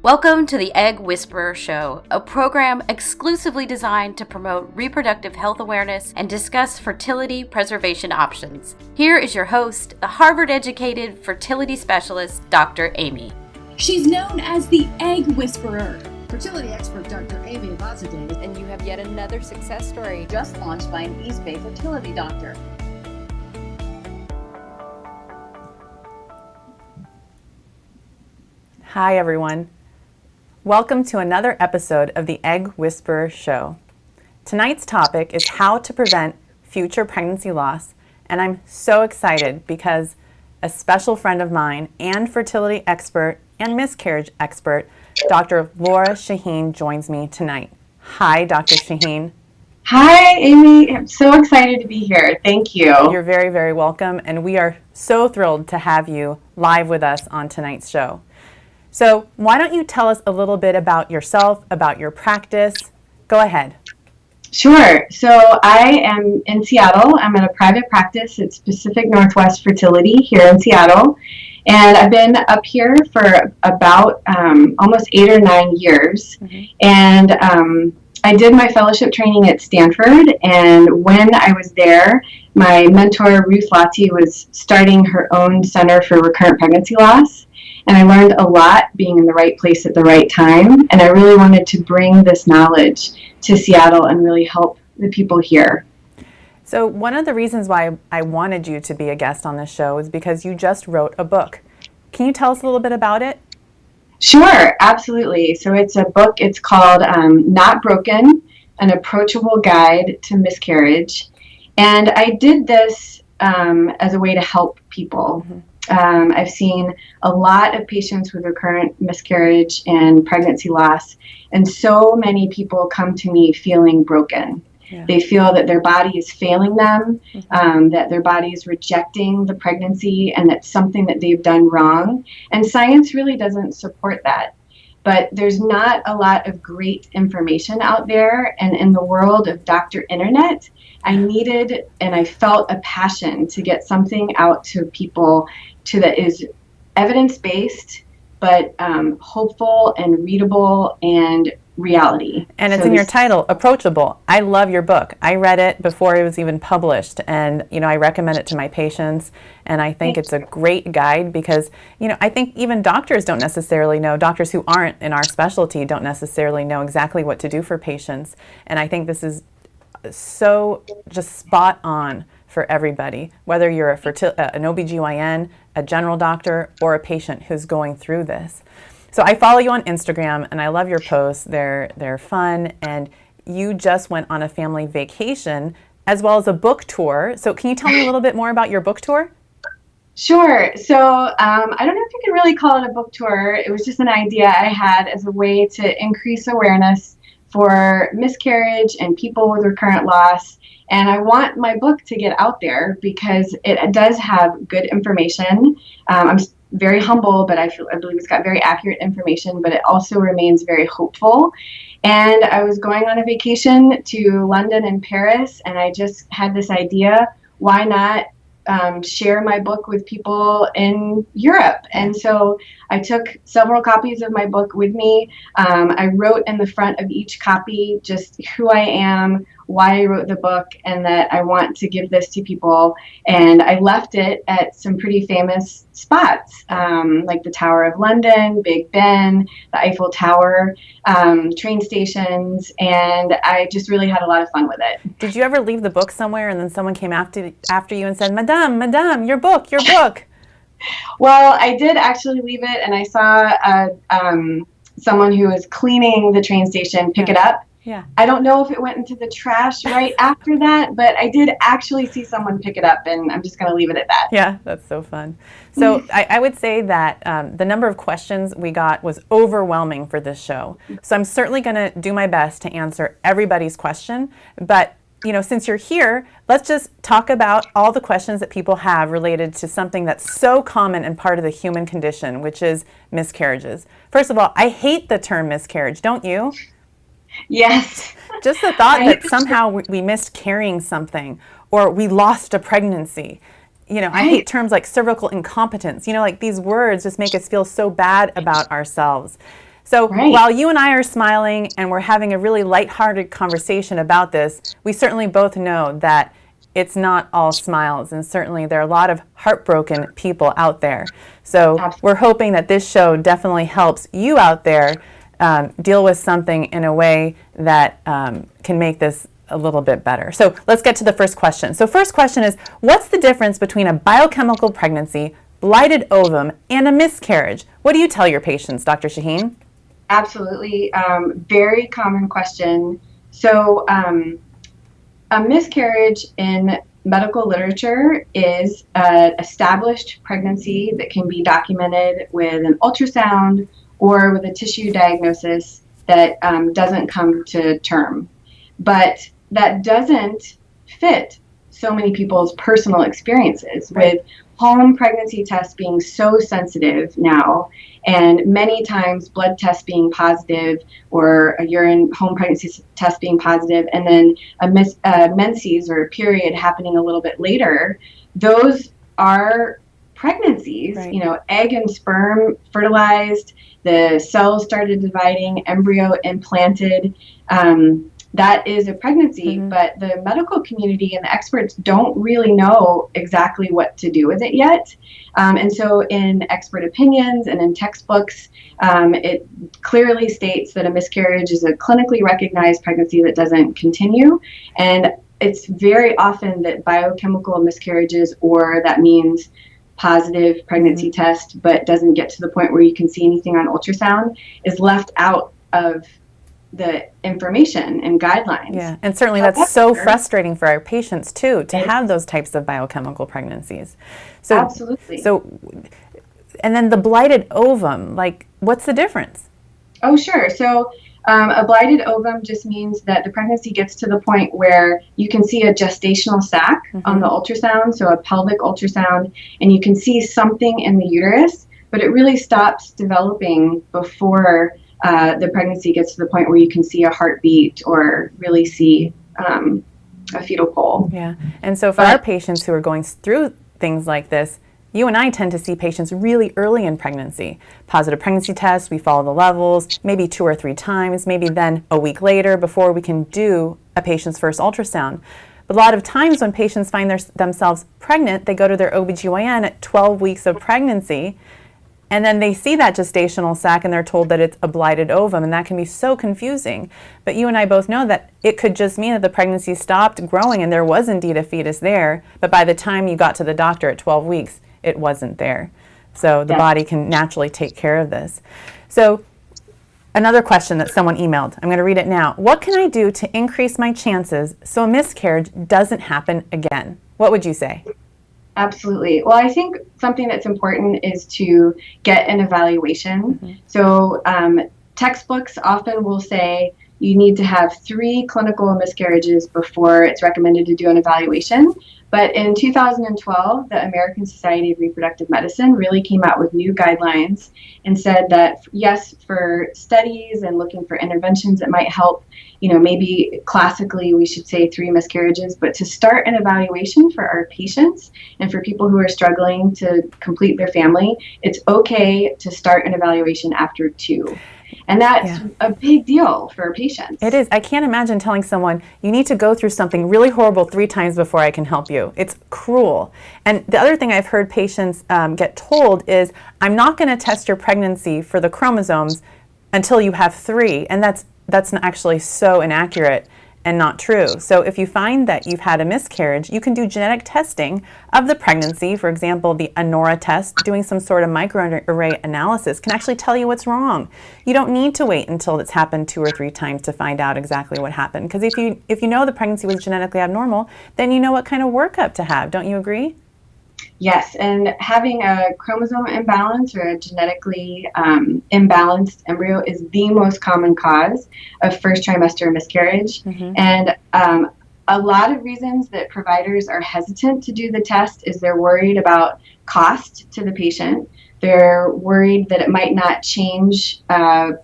Welcome to the Egg Whisperer Show, a program exclusively designed to promote reproductive health awareness and discuss fertility preservation options. Here is your host, the Harvard-educated fertility specialist, Dr. Amy. She's known as the Egg Whisperer. Fertility expert Dr. Amy Vazadeh. And you have yet another success story Just launched by an East Bay fertility doctor. Hi everyone. Welcome to another episode of the Egg Whisperer Show. Tonight's topic is how to prevent future pregnancy loss, and I'm so excited because a special friend of mine and fertility expert and miscarriage expert, Dr. Lora Shahine, joins me tonight. Hi, Dr. Shahine. Hi, Amy. I'm so excited to be here. Thank you. You're very, very welcome, and we are so thrilled to have you live with us on tonight's show. So why don't you tell us a little bit about yourself, about your practice? Go ahead. Sure. So I am in Seattle. I'm in a private practice at Pacific Northwest Fertility here in Seattle. And I've been up here for about almost 8 or 9 years. Mm-hmm. And I did my fellowship training at Stanford. And when I was there, my mentor, Ruth Lottie, was starting her own center for recurrent pregnancy loss. And I learned a lot being in the right place at the right time. And I really wanted to bring this knowledge to Seattle and really help the people here. So one of the reasons why I wanted you to be a guest on this show is because you just wrote a book. Can you tell us a little bit about it? Sure, absolutely. So it's a book. It's called Not Broken, An Approachable Guide to Miscarriage. And I did this as a way to help people. Mm-hmm. I've seen a lot of patients with recurrent miscarriage and pregnancy loss, and so many people come to me feeling broken. Yeah. They feel that their body is failing them, that their body is rejecting the pregnancy, and that's something that they've done wrong. And science really doesn't support that. But there's not a lot of great information out there, and in the world of Dr. Internet, I needed and I felt a passion to get something out to people that is evidence-based, but hopeful and readable and reality. And it's in your title, Approachable. I love your book. I read it before it was even published, and I recommend it to my patients, and I think it's a great guide because I think even doctors don't necessarily know, doctors who aren't in our specialty don't necessarily know exactly what to do for patients, and I think this is so just spot on for everybody, whether you're an OBGYN, a general doctor, or a patient who's going through this. So I follow you on Instagram, and I love your posts. They're fun, and you just went on a family vacation as well as a book tour. So can you tell me a little bit more about your book tour? Sure. So I don't know if you can really call it a book tour. It was just an idea I had as a way to increase awareness for miscarriage and people with recurrent loss. And I want my book to get out there because it does have good information. I'm very humble, but I believe it's got very accurate information, but it also remains very hopeful. And I was going on a vacation to London and Paris, and I just had this idea, why not share my book with people in Europe? And so I took several copies of my book with me. I wrote in the front of each copy just who I am, why I wrote the book, and that I want to give this to people. And I left it at some pretty famous spots, like the Tower of London, Big Ben, the Eiffel Tower, train stations, and I just really had a lot of fun with it. Did you ever leave the book somewhere and then someone came after you and said, Madame, your book? Well, I did actually leave it, and I saw someone who was cleaning the train station pick it up. Yeah. I don't know if it went into the trash right after that, but I did actually see someone pick it up, and I'm just going to leave it at that. Yeah, that's so fun. So I would say that the number of questions we got was overwhelming for this show. So I'm certainly going to do my best to answer everybody's question, but since you're here, let's just talk about all the questions that people have related to something that's so common and part of the human condition, which is miscarriages. First of all, I hate the term miscarriage, don't you? Yes. Just the thought that somehow we missed carrying something or we lost a pregnancy. I hate terms like cervical incompetence. Like these words just make us feel so bad about ourselves. So Right. while you and I are smiling and we're having a really lighthearted conversation about this, we certainly both know that it's not all smiles, and certainly there are a lot of heartbroken people out there. So Absolutely. we're hoping that this show definitely helps you out there deal with something in a way that can make this a little bit better. So let's get to the first question. So first question is, what's the difference between a biochemical pregnancy, blighted ovum, and a miscarriage? What do you tell your patients, Dr. Shahine? Absolutely. Very common question. So a miscarriage in medical literature is an established pregnancy that can be documented with an ultrasound or with a tissue diagnosis that doesn't come to term. But that doesn't fit so many people's personal experiences, Right. with home pregnancy tests being so sensitive now, and many times blood tests being positive or a urine home pregnancy test being positive, and then a menses or a period happening a little bit later. Those are pregnancies, Right. you know, egg and sperm fertilized, the cells started dividing, embryo implanted. That is a pregnancy, but the medical community and the experts don't really know exactly what to do with it yet. And so in expert opinions and in textbooks, it clearly states that a miscarriage is a clinically recognized pregnancy that doesn't continue. And it's very often that biochemical miscarriages, or that means positive pregnancy test, but doesn't get to the point where you can see anything on ultrasound, is left out of the information and guidelines. Yeah, and certainly that's so However, frustrating for our patients too, to have those types of biochemical pregnancies. So, Absolutely. So, and then the blighted ovum, like, what's the difference? Oh, sure. So a blighted ovum just means that the pregnancy gets to the point where you can see a gestational sac on the ultrasound, so a pelvic ultrasound, and you can see something in the uterus, but it really stops developing before the pregnancy gets to the point where you can see a heartbeat or really see a fetal pole. Yeah, and so for our patients who are going through things like this, you and I tend to see patients really early in pregnancy. Positive pregnancy tests, we follow the levels, maybe 2 or 3 times, maybe then a week later before we can do a patient's first ultrasound. But a lot of times when patients find themselves pregnant, they go to their OBGYN at 12 weeks of pregnancy, and then they see that gestational sac and they're told that it's a blighted ovum, and that can be so confusing. But you and I both know that it could just mean that the pregnancy stopped growing and there was indeed a fetus there, but by the time you got to the doctor at 12 weeks, it wasn't there. So the body can naturally take care of this. So another question that someone emailed, I'm going to read it now. What can I do to increase my chances so a miscarriage doesn't happen again? What would you say? Absolutely. Well, I think something that's important is to get an evaluation. So textbooks often will say you need to have 3 clinical miscarriages before it's recommended to do an evaluation. But in 2012, the American Society of Reproductive Medicine really came out with new guidelines and said that, yes, for studies and looking for interventions that might help, you know, maybe classically we should say 3 miscarriages, but to start an evaluation for our patients and for people who are struggling to complete their family, it's okay to start an evaluation after 2. And that's a big deal for patients. It is. I can't imagine telling someone, you need to go through something really horrible 3 times before I can help you. It's cruel. And the other thing I've heard patients get told is, I'm not going to test your pregnancy for the chromosomes until you have 3. And that's actually so inaccurate and not true. So if you find that you've had a miscarriage, you can do genetic testing of the pregnancy. For example, the ANORA test, doing some sort of microarray analysis, can actually tell you what's wrong. You don't need to wait until it's happened 2 or 3 times to find out exactly what happened. Because if you know the pregnancy was genetically abnormal, then you know what kind of workup to have. Don't you agree? Yes, and having a chromosome imbalance or a genetically imbalanced embryo is the most common cause of first trimester miscarriage. And a lot of reasons that providers are hesitant to do the test is they're worried about cost to the patient. They're worried that it might not change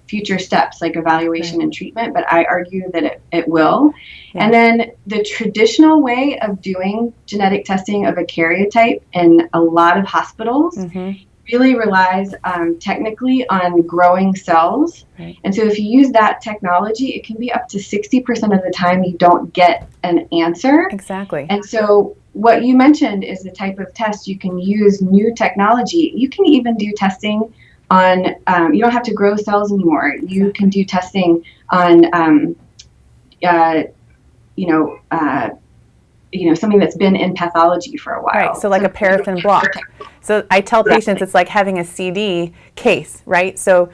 future steps like evaluation and treatment, but I argue that it will. And then the traditional way of doing genetic testing of a karyotype in a lot of hospitals really relies technically on growing cells. Right. And so if you use that technology, it can be up to 60% of the time you don't get an answer. Exactly. And so what you mentioned is the type of test you can use new technology. You can even do testing on, you don't have to grow cells anymore. You can do testing on, something that's been in pathology for a while. Right, so like a paraffin block. So I tell patients it's like having a CD case, right? So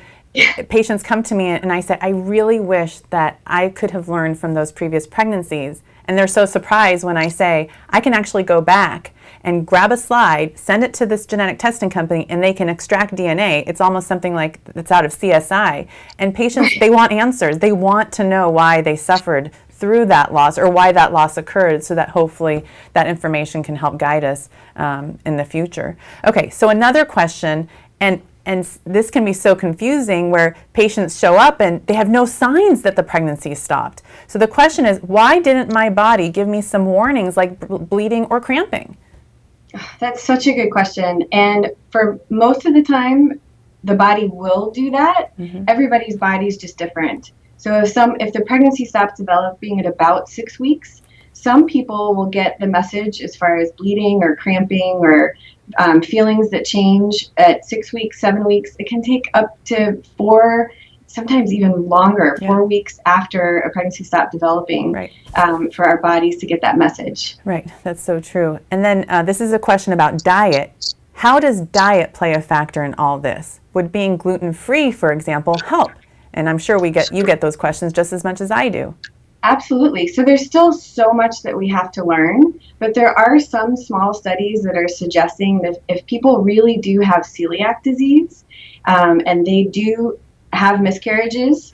patients come to me and I say, I really wish that I could have learned from those previous pregnancies. And they're so surprised when I say, I can actually go back and grab a slide, send it to this genetic testing company, and they can extract DNA. It's almost something like it's out of CSI. And patients, they want answers. They want to know why they suffered through that loss or why that loss occurred, so that hopefully that information can help guide us in the future. Okay, so another question, and this can be so confusing where patients show up and they have no signs that the pregnancy stopped. So the question is, why didn't my body give me some warnings like bleeding or cramping? That's such a good question. And for most of the time, the body will do that. Mm-hmm. Everybody's body is just different. So if the pregnancy stops developing at about 6 weeks, some people will get the message as far as bleeding or cramping or feelings that change at 6 weeks, 7 weeks. It can take up to 4, sometimes even longer, 4 weeks after a pregnancy stopped developing, right. For our bodies to get that message. Right, that's so true. And then this is a question about diet. How does diet play a factor in all this? Would being gluten-free, for example, help? And I'm sure you get those questions just as much as I do. Absolutely. So there's still so much that we have to learn, but there are some small studies that are suggesting that if people really do have celiac disease and they do have miscarriages,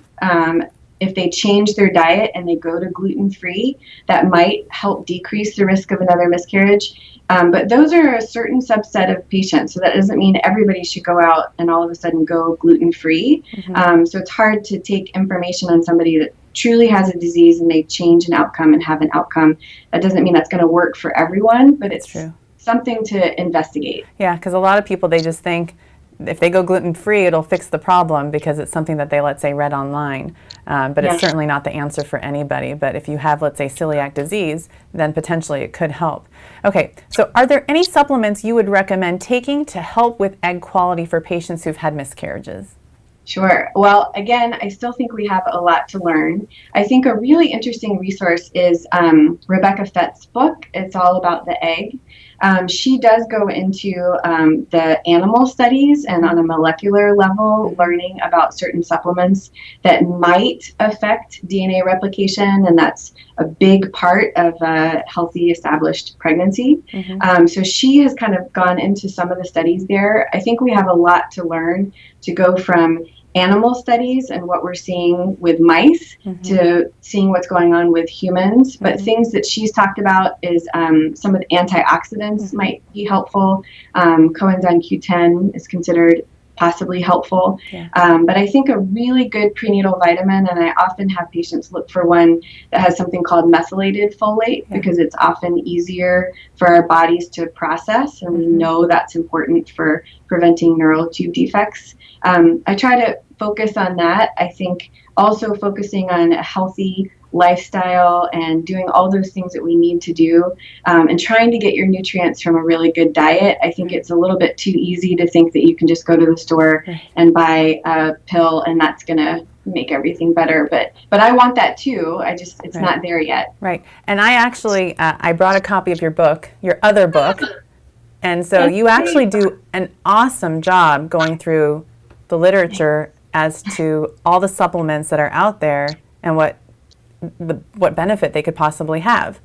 if they change their diet and they go to gluten-free, that might help decrease the risk of another miscarriage. But those are a certain subset of patients, so that doesn't mean everybody should go out and all of a sudden go gluten-free. Mm-hmm. So it's hard to take information on somebody that truly has a disease and they change an outcome and have an outcome. That doesn't mean that's going to work for everyone, but it's true. Something to investigate. Yeah, because a lot of people, they just think if they go gluten-free, it'll fix the problem because it's something that they, let's say, read online. But it's certainly not the answer for anybody. But if you have, let's say, celiac disease, then potentially it could help. Okay, so are there any supplements you would recommend taking to help with egg quality for patients who've had miscarriages? Sure. Well, again, I still think we have a lot to learn. I think a really interesting resource is Rebecca Fett's book. It's all about the egg. She does go into the animal studies and on a molecular level, learning about certain supplements that might affect DNA replication, and that's a big part of a healthy, established pregnancy. Mm-hmm. So she has kind of gone into some of the studies there. I think we have a lot to learn to go from animal studies and what we're seeing with mice to seeing what's going on with humans. But things that she's talked about is some of the antioxidants might be helpful. Coenzyme Q10 is considered possibly helpful. Yeah. But I think a really good prenatal vitamin, and I often have patients look for one that has something called methylated folate because it's often easier for our bodies to process, and we know that's important for preventing neural tube defects. I try to focus on that. I think also focusing on a healthy lifestyle and doing all those things that we need to do and trying to get your nutrients from a really good diet. I think it's a little bit too easy to think that you can just go to the store and buy a pill and that's going to make everything better. But I want that too. It's not there yet. Right. And I actually, I brought a copy of your book, your other book. And so you actually do an awesome job going through the literature as to all the supplements that are out there and what benefit they could possibly have.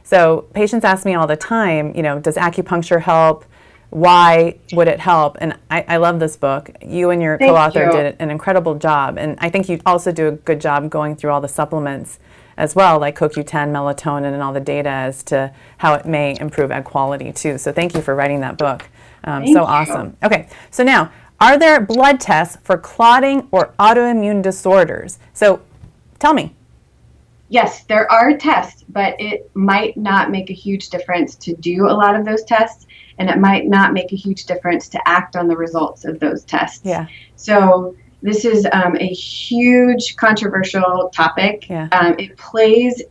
So patients ask me all the time, does acupuncture help? Why would it help? And I love this book. You and your co-author did an incredible job. And I think you also do a good job going through all the supplements as well, like CoQ10, melatonin, and all the data as to how it may improve egg quality too. So thank you for writing that book. So awesome. Okay, so now, are there blood tests for clotting or autoimmune disorders? So tell me. Yes, there are tests, but it might not make a huge difference to do a lot of those tests. and it might not make a huge difference to act on the results of those tests. Yeah. So this is a huge controversial topic. Yeah. It plays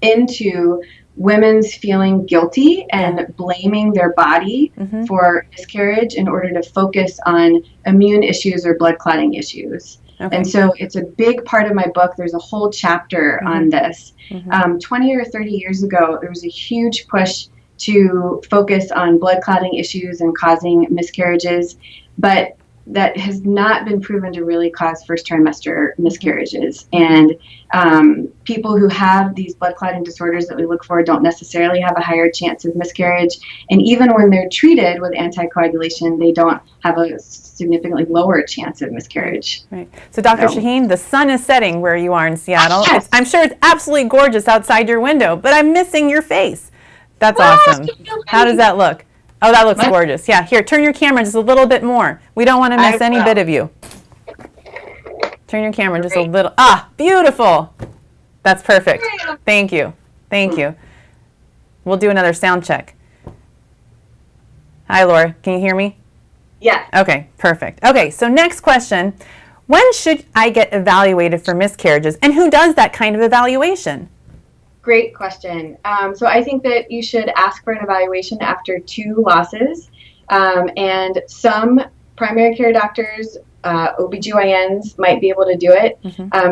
into women's feeling guilty and blaming their body for miscarriage in order to focus on immune issues or blood clotting issues. Okay. And so it's a big part of my book. There's a whole chapter on this. 20 or 30 years ago, there was a huge push to focus on blood clotting issues and causing miscarriages, but that has not been proven to really cause first trimester miscarriages. And people who have these blood clotting disorders that we look for don't necessarily have a higher chance of miscarriage. And even when they're treated with anticoagulation, they don't have a significantly lower chance of miscarriage. Right. So Dr. Shahine, the sun is setting where you are in Seattle. Yes. I'm sure it's absolutely gorgeous outside your window, but I'm missing your face. That's awesome. How does that look? Oh, that looks gorgeous. Yeah, here, turn your camera just a little bit more. We don't want to miss any bit of you. Turn your camera just a little. Ah, beautiful. That's perfect. Thank you. Thank you. We'll do another sound check. Hi, Laura. Can you hear me? Yeah. Okay, perfect. Okay, so next question. When should I get evaluated for miscarriages, and who does that kind of evaluation? Great question. So I think that you should ask for an evaluation after 2 losses. And some primary care doctors, OBGYNs, might be able to do it.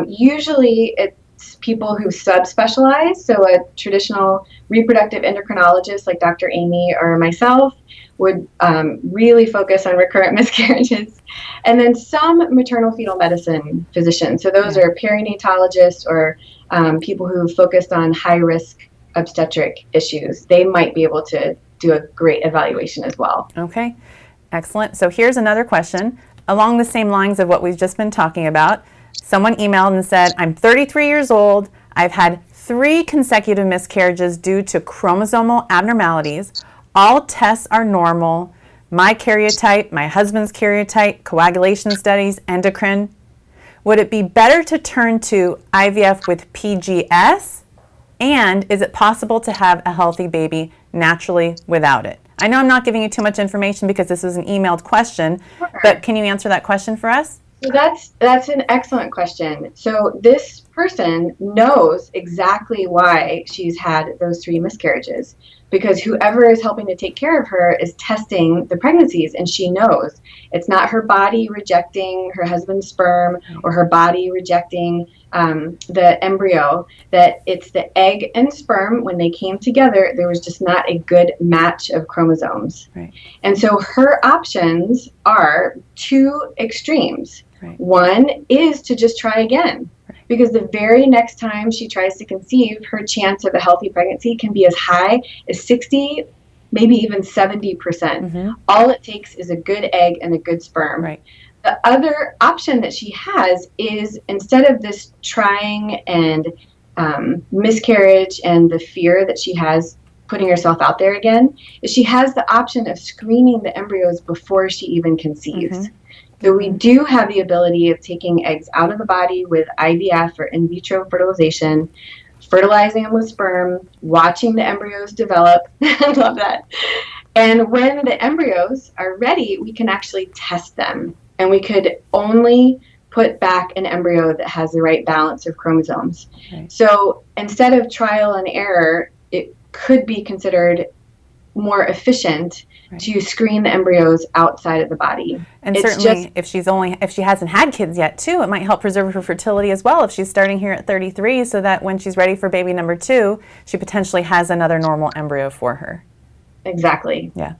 Usually it's people who subspecialize. So a traditional reproductive endocrinologist like Dr. Amy or myself would really focus on recurrent miscarriages. And then some maternal fetal medicine physicians. So those are perinatologists or people who focused on high-risk obstetric issues. They might be able to do a great evaluation as well. Okay, excellent. So here's another question. Along the same lines of what we've just been talking about, someone emailed and said, I'm 33 years old. I've had 3 consecutive miscarriages due to chromosomal abnormalities. All tests are normal. My karyotype, my husband's karyotype, coagulation studies, endocrine. Would it be better to turn to IVF with PGS? And is it possible to have a healthy baby naturally without it? I know I'm not giving you too much information because this was an emailed question, but can you answer that question for us? So that's an excellent question. So this person knows exactly why she's had those 3 miscarriages, because whoever is helping to take care of her is testing the pregnancies, and she knows it's not her body rejecting her husband's sperm or her body rejecting the embryo, that it's the egg and sperm. When they came together, there was just not a good match of chromosomes. Right. And so her options are 2 extremes. Right. One is to just try again, because the very next time she tries to conceive, her chance of a healthy pregnancy can be as high as 60, maybe even 70%. All it takes is a good egg and a good sperm. Right. The other option that she has is, instead of this trying and miscarriage and the fear that she has putting herself out there again, is she has the option of screening the embryos before she even conceives. So we do have the ability of taking eggs out of the body with IVF or in vitro fertilization, fertilizing them with sperm, watching the embryos develop. I love that. And when the embryos are ready, we can actually test them. And we could only put back an embryo that has the right balance of chromosomes. Right. So instead of trial and error, it could be considered more efficient to screen the embryos outside of the body. And it's certainly if she hasn't had kids yet too, it might help preserve her fertility as well if she's starting here at 33, so that when she's ready for baby number 2, she potentially has another normal embryo for her. Exactly. Yeah.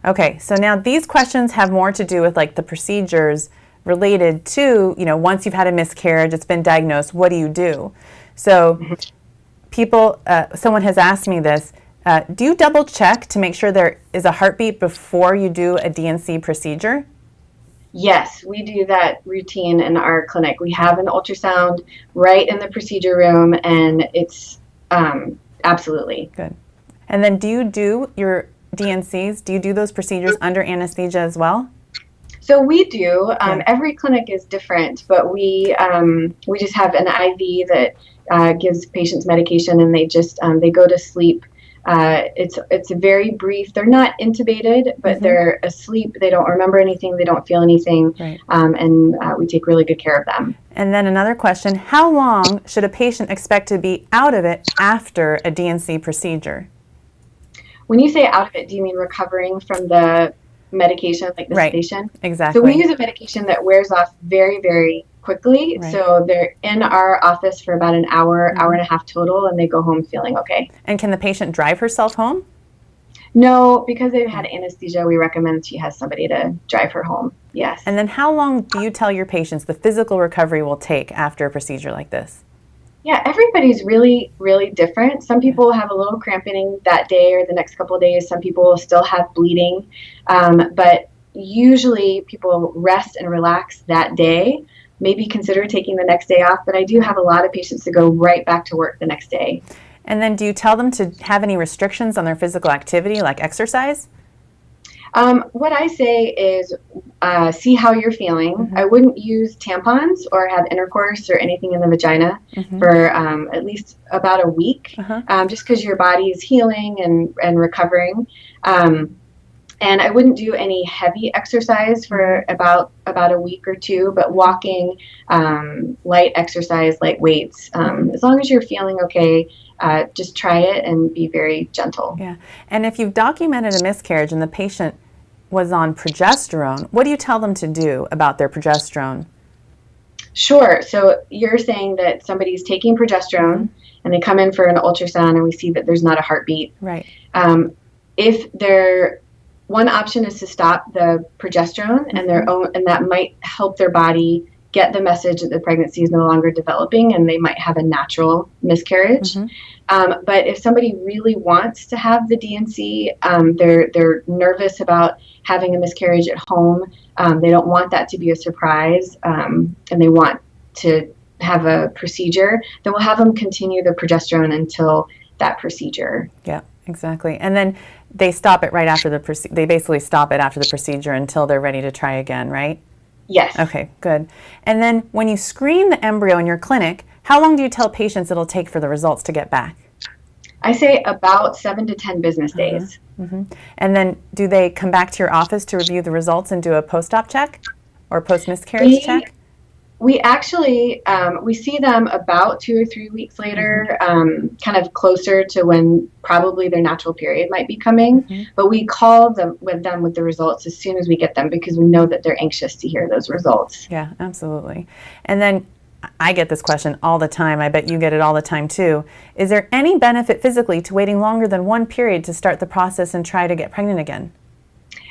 Okay, so now these questions have more to do with like the procedures related to, once you've had a miscarriage, it's been diagnosed, what do you do? So someone has asked me this, do you double check to make sure there is a heartbeat before you do a DNC procedure? Yes, we do that routine in our clinic. We have an ultrasound right in the procedure room, and it's absolutely. Good. And then do you do your DNCs, do you do those procedures under anesthesia as well? So we do. Every clinic is different, but we just have an IV that gives patients medication, and they go to sleep It's very brief. They're not intubated, but they're asleep. They don't remember anything. They don't feel anything. Right. And we take really good care of them. And then another question, how long should a patient expect to be out of it after a DNC procedure? When you say out of it, do you mean recovering from the medication, like the sedation? Exactly. So we use a medication that wears off very, very quickly. Right. So they're in our office for about an hour, hour and a half total, and they go home feeling okay. And can the patient drive herself home? No, because they've had anesthesia, we recommend she has somebody to drive her home. Yes. And then how long do you tell your patients the physical recovery will take after a procedure like this? Yeah, everybody's really, really different. Some people have a little cramping that day or the next couple of days. Some people will still have bleeding. But usually people rest and relax that day, maybe consider taking the next day off. But I do have a lot of patients that go right back to work the next day. And then do you tell them to have any restrictions on their physical activity, like exercise? What I say is see how you're feeling. I wouldn't use tampons or have intercourse or anything in the vagina for at least about a week, just because your body is healing and recovering. And I wouldn't do any heavy exercise for about a week or two, but walking, light exercise, light weights, as long as you're feeling okay, just try it and be very gentle. Yeah. And if you've documented a miscarriage and the patient was on progesterone, what do you tell them to do about their progesterone? Sure. So you're saying that somebody's taking progesterone and they come in for an ultrasound and we see that there's not a heartbeat. Right. One option is to stop the progesterone and that might help their body get the message that the pregnancy is no longer developing and they might have a natural miscarriage. But if somebody really wants to have the DNC, they're nervous about having a miscarriage at home. They don't want that to be a surprise, and they want to have a procedure, then we'll have them continue the progesterone until that procedure. Yeah, exactly. And then they stop it right after they basically stop it after the procedure until they're ready to try again, right? Yes. Okay, good. And then when you screen the embryo in your clinic, how long do you tell patients it'll take for the results to get back? I say about 7 to 10 business days. And then do they come back to your office to review the results and do a post-op check or post-miscarriage check? We actually, we see them about 2 or 3 weeks later, kind of closer to when probably their natural period might be coming. But we call them with the results as soon as we get them because we know that they're anxious to hear those results. Yeah, absolutely. And then I get this question all the time. I bet you get it all the time too. Is there any benefit physically to waiting longer than one period to start the process and try to get pregnant again?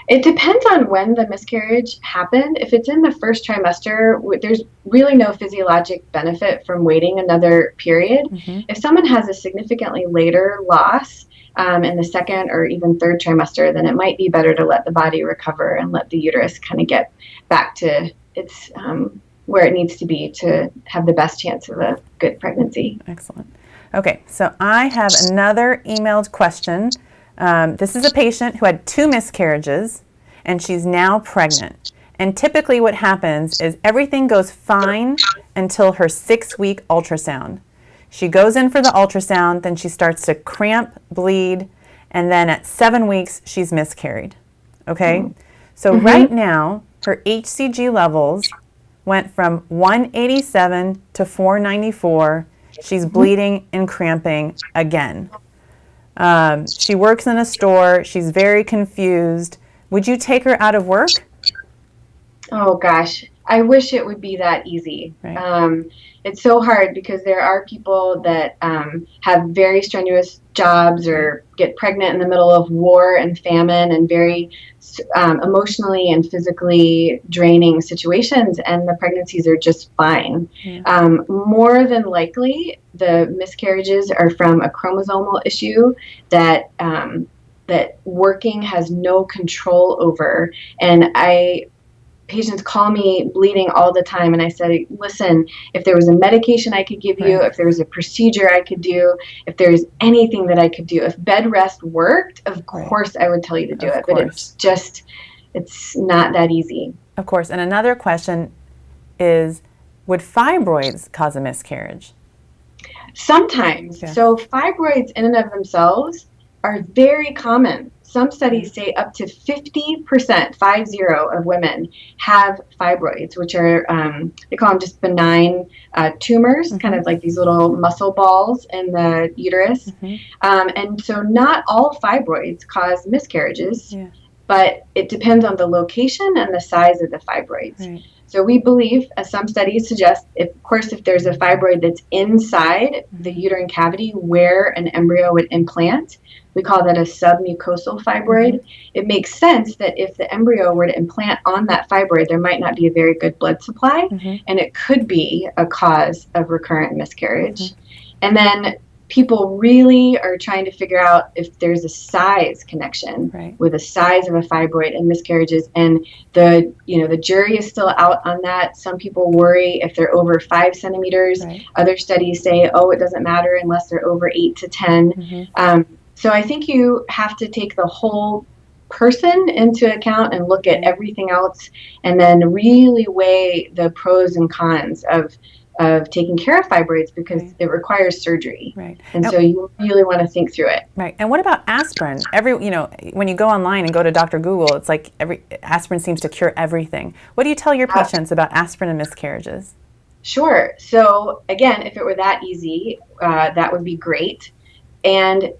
It depends on when the miscarriage happened. If it's in the first trimester, there's really no physiologic benefit from waiting another period. If someone has a significantly later loss in the second or even third trimester, then it might be better to let the body recover and let the uterus kind of get back to its where it needs to be to have the best chance of a good pregnancy. Excellent. Okay, so I have another emailed question. This is a patient who had 2 miscarriages and she's now pregnant. And typically what happens is everything goes fine until her 6-week ultrasound. She goes in for the ultrasound, then she starts to cramp, bleed, and then at 7 weeks she's miscarried. Okay? So right now her HCG levels went from 187 to 494. She's bleeding and cramping again. She works in a store. She's very confused. Would you take her out of work? Oh gosh, I wish it would be that easy. Right. It's so hard because there are people that have very strenuous jobs or get pregnant in the middle of war and famine and very emotionally and physically draining situations, and the pregnancies are just fine. More than likely, the miscarriages are from a chromosomal issue that that working has no control over. And patients call me bleeding all the time, and I said, listen, if there was a medication I could give you, if there was a procedure I could do, if there's anything that I could do, if bed rest worked, of course I would tell you to do it. But it's not that easy. Of course. And another question is, would fibroids cause a miscarriage? Sometimes. So fibroids in and of themselves are very common. Some studies say up to 50%, 50, of women have fibroids, which are, they call them just benign tumors, kind of like these little muscle balls in the uterus. And so not all fibroids cause miscarriages, but it depends on the location and the size of the fibroids. So we believe, as some studies suggest, if there's a fibroid that's inside the uterine cavity where an embryo would implant, we call that a submucosal fibroid. It makes sense that if the embryo were to implant on that fibroid, there might not be a very good blood supply, and it could be a cause of recurrent miscarriage. And then people really are trying to figure out if there's a size connection with the size of a fibroid and miscarriages, and the jury is still out on that. Some people worry if they're over 5 centimeters. Other studies say, oh, it doesn't matter unless they're over 8 to 10. So I think you have to take the whole person into account and look at everything else, and then really weigh the pros and cons of taking care of fibroids, because it requires surgery. And so you really want to think through it. And what about aspirin? When you go online and go to Dr. Google, it's like aspirin seems to cure everything. What do you tell your patients about aspirin and miscarriages? Sure. So again, if it were that easy, that would be great. And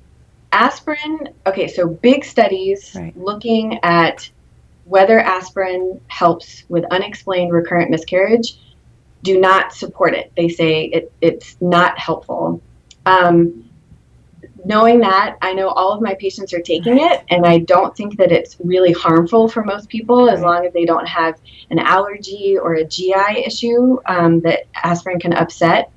aspirin, so big studies looking at whether aspirin helps with unexplained recurrent miscarriage do not support it. They say it's not helpful. Knowing that, I know all of my patients are taking it, and I don't think that it's really harmful for most people, as long as they don't have an allergy or a GI issue that aspirin can upset.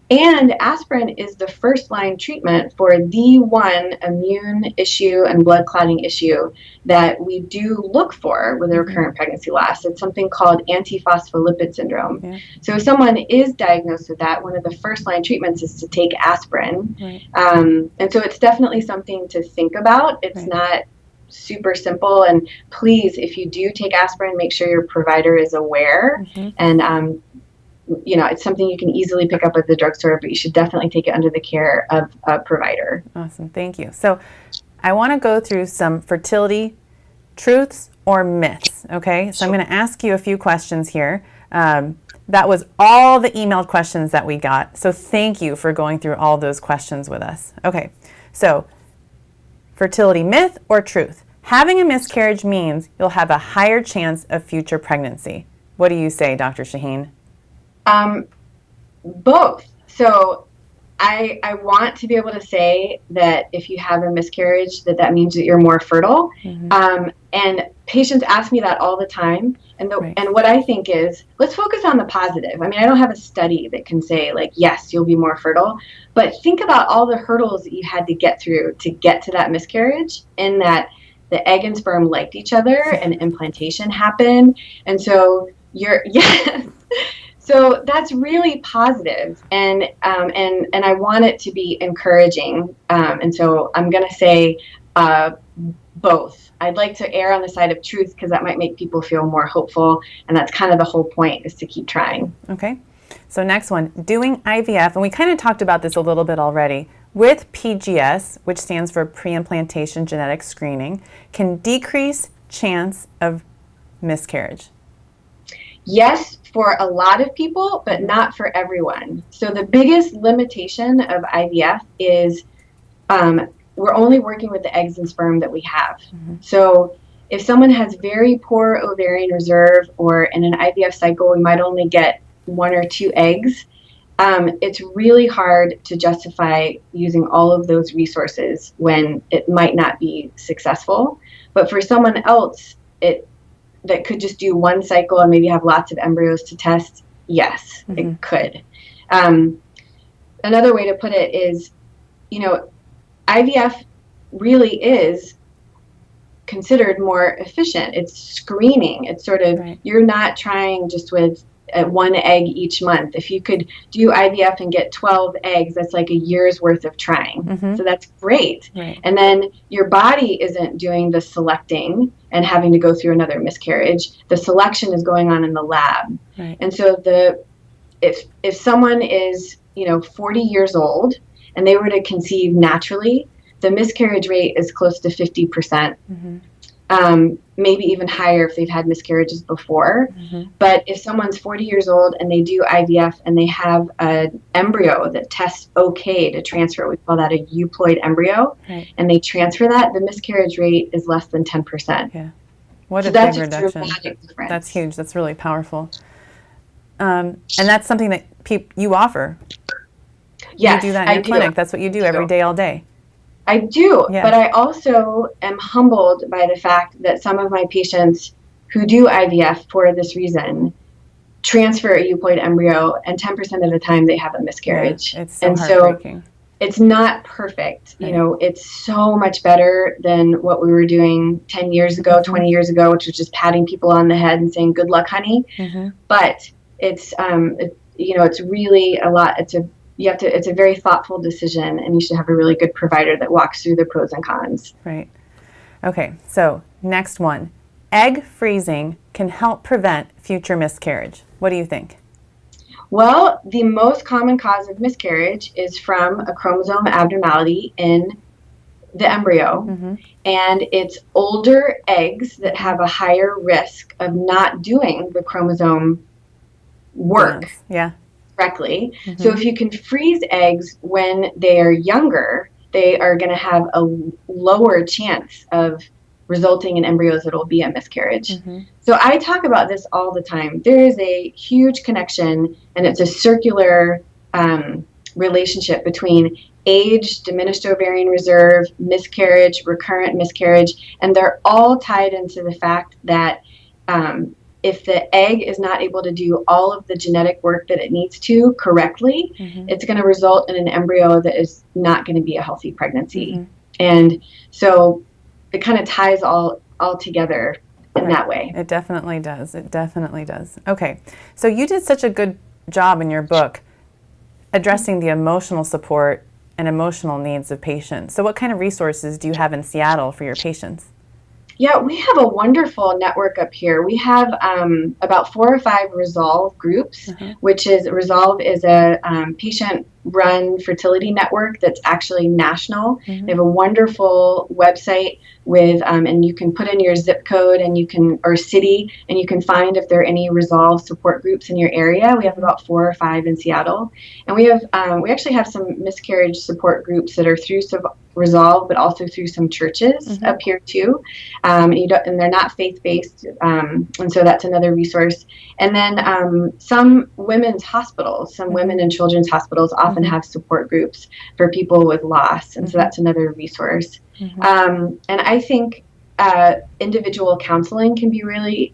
And aspirin is the first-line treatment for the one immune issue and blood clotting issue that we do look for with a recurrent pregnancy loss. It's something called antiphospholipid syndrome. So if someone is diagnosed with that, one of the first-line treatments is to take aspirin. And so it's definitely something to think about. It's not super simple. And please, if you do take aspirin, make sure your provider is aware. And it's something you can easily pick up at the drugstore, but you should definitely take it under the care of a provider. Awesome. Thank you. So I want to go through some fertility truths or myths. Okay. So I'm going to ask you a few questions here. That was all the emailed questions that we got. So thank you for going through all those questions with us. Okay. So fertility myth or truth? Having a miscarriage means you'll have a higher chance of future pregnancy. What do you say, Dr. Shahine? Both. So I want to be able to say that if you have a miscarriage, that means that you're more fertile. And patients ask me that all the time. And and what I think is, let's focus on the positive. I mean, I don't have a study that can say, like, yes, you'll be more fertile. But think about all the hurdles that you had to get through to get to that miscarriage, and that the egg and sperm liked each other and implantation happened. And so so that's really positive, and I want it to be encouraging, and so I'm going to say both. I'd like to err on the side of truth, because that might make people feel more hopeful, and that's kind of the whole point, is to keep trying. Okay, so next one, doing IVF, and we kind of talked about this a little bit already, with PGS, which stands for pre-implantation genetic screening, can decrease chance of miscarriage. Yes, for a lot of people, but not for everyone. So the biggest limitation of IVF is we're only working with the eggs and sperm that we have. So if someone has very poor ovarian reserve, or in an IVF cycle, we might only get 1 or 2 eggs, it's really hard to justify using all of those resources when it might not be successful. But for someone else, that could just do 1 cycle and maybe have lots of embryos to test, yes, it could. Another way to put it is, IVF really is considered more efficient. It's screening. It's sort of, you're not trying just with 1 egg each month. If you could do IVF and get 12 eggs, that's like a year's worth of trying. So that's great. And then your body isn't doing the selecting and having to go through another miscarriage. The selection is going on in the lab. And so if someone is 40 years old and they were to conceive naturally, the miscarriage rate is close to 50%. Maybe even higher if they've had miscarriages before. But if someone's 40 years old and they do IVF and they have an embryo that tests okay to transfer, we call that a euploid embryo, and they transfer that, the miscarriage rate is less than 10%. Yeah. What a that's big a reduction. dramatic difference. That's huge. That's really powerful. And that's something that you offer. Yes, you do that in your clinic. Do. That's what you do every day, all day. I do, Yeah. but I also am humbled by the fact that some of my patients who do IVF for this reason transfer a euploid embryo, and 10% of the time they have a miscarriage. Yeah, it's so and heartbreaking. So it's not perfect. Right. You know, it's so much better than what we were doing 10 years ago, 20 years ago, which was just patting people on the head and saying, good luck, honey. But it's, it's really a lot. It's a very thoughtful decision, and you should have a really good provider that walks through the pros and cons. Right. Okay, so next one. Egg freezing can help prevent future miscarriage. What do you think? Well, the most common cause of miscarriage is from a chromosome abnormality in the embryo, and it's older eggs that have a higher risk of not doing the chromosome work. Yeah. Correctly. So if you can freeze eggs when they are younger, they are going to have a lower chance of resulting in embryos that will be a miscarriage. So I talk about this all the time. There is a huge connection, and it's a circular relationship between age, diminished ovarian reserve, miscarriage, recurrent miscarriage, and they're all tied into the fact that if the egg is not able to do all of the genetic work that it needs to correctly, it's going to result in an embryo that is not going to be a healthy pregnancy. And so it kind of ties all together in that way. It definitely does. It definitely does. Okay. So you did such a good job in your book addressing the emotional support and emotional needs of patients. So what kind of resources do you have in Seattle for your patients? Yeah, we have a wonderful network up here. We have about 4 or 5 Resolve groups, which is Resolve is a patient-run fertility network that's actually national. They have a wonderful website with, and you can put in your zip code and or city, and you can find if there are any Resolve support groups in your area. We have about 4 or 5 in Seattle, and we actually have some miscarriage support groups that are through Resolve, but also through some churches up here too, and they're not faith-based, and so that's another resource. And then some women's hospitals, some women and children's hospitals often have support groups for people with loss, and so that's another resource. And I think individual counseling can be really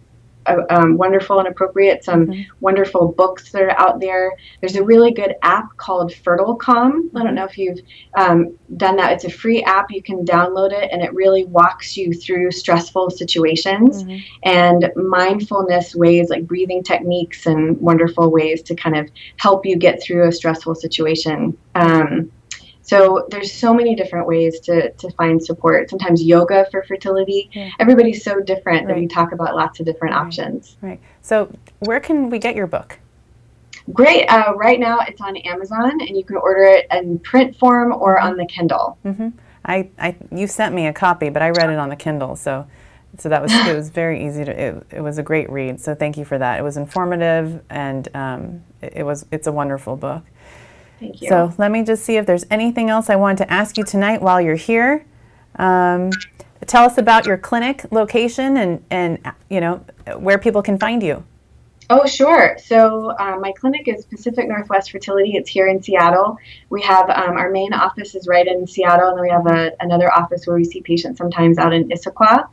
wonderful and appropriate. Some wonderful books that are out there. There's a really good app called FertileCalm. I don't know if you've done that. It's a free app. You can download it, and it really walks you through stressful situations and mindfulness ways, like breathing techniques and wonderful ways to kind of help you get through a stressful situation. So there's so many different ways to find support. Sometimes yoga for fertility. Everybody's so different that we talk about lots of different options. Right. So where can we get your book? Great. Right now it's on Amazon, and you can order it in print form or on the Kindle. You sent me a copy, but I read it on the Kindle, so that was it was very easy to it was a great read. So thank you for that. It was informative, and it's a wonderful book. Thank you. So let me just see if there's anything else I wanted to ask you tonight while you're here. Tell us about your clinic location and where people can find you. Oh, sure. So my clinic is Pacific Northwest Fertility. It's here in Seattle. We have our main office is right in Seattle, and then we have another office where we see patients sometimes out in Issaquah.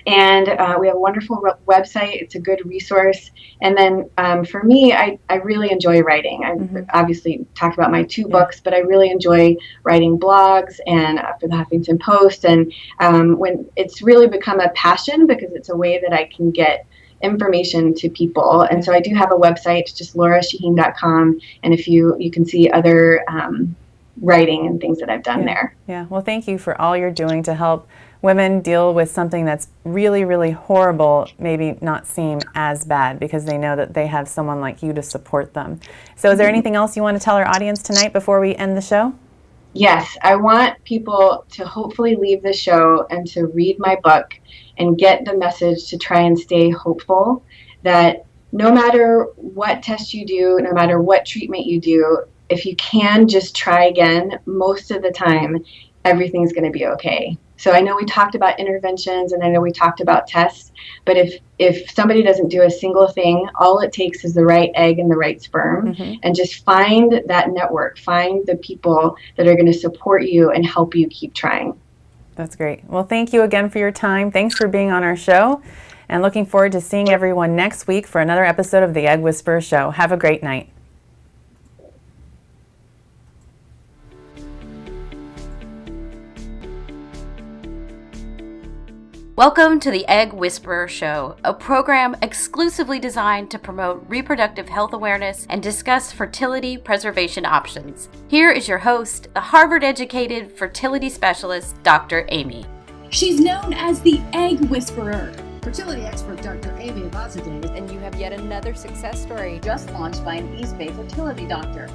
And we have a wonderful website. It's a good resource. And then for me, I really enjoy writing. I obviously talked about my 2 books, but I really enjoy writing blogs and for the Huffington Post. And when it's really become a passion because it's a way that I can get information to people. And so I do have a website, just lorashahine.com. And if you can see other writing and things that I've done there. Yeah. Well, thank you for all you're doing to help women deal with something that's really, really horrible, maybe not seem as bad because they know that they have someone like you to support them. So is there anything else you want to tell our audience tonight before we end the show? Yes, I want people to hopefully leave the show and to read my book and get the message to try and stay hopeful that no matter what test you do, no matter what treatment you do, if you can just try again, most of the time, everything's going to be okay. So I know we talked about interventions and I know we talked about tests, but if somebody doesn't do a single thing, all it takes is the right egg and the right sperm, and just find that network, find the people that are going to support you and help you keep trying. That's great. Well, thank you again for your time. Thanks for being on our show, and looking forward to seeing everyone next week for another episode of the Egg Whisperer Show. Have a great night. Welcome to the Egg Whisperer Show, a program exclusively designed to promote reproductive health awareness and discuss fertility preservation options. Here is your host, the Harvard-educated fertility specialist, Dr. Amy. She's known as the Egg Whisperer. Fertility expert Dr. Amy Vazadeh And you have yet another success story. just launched by an East Bay fertility doctor.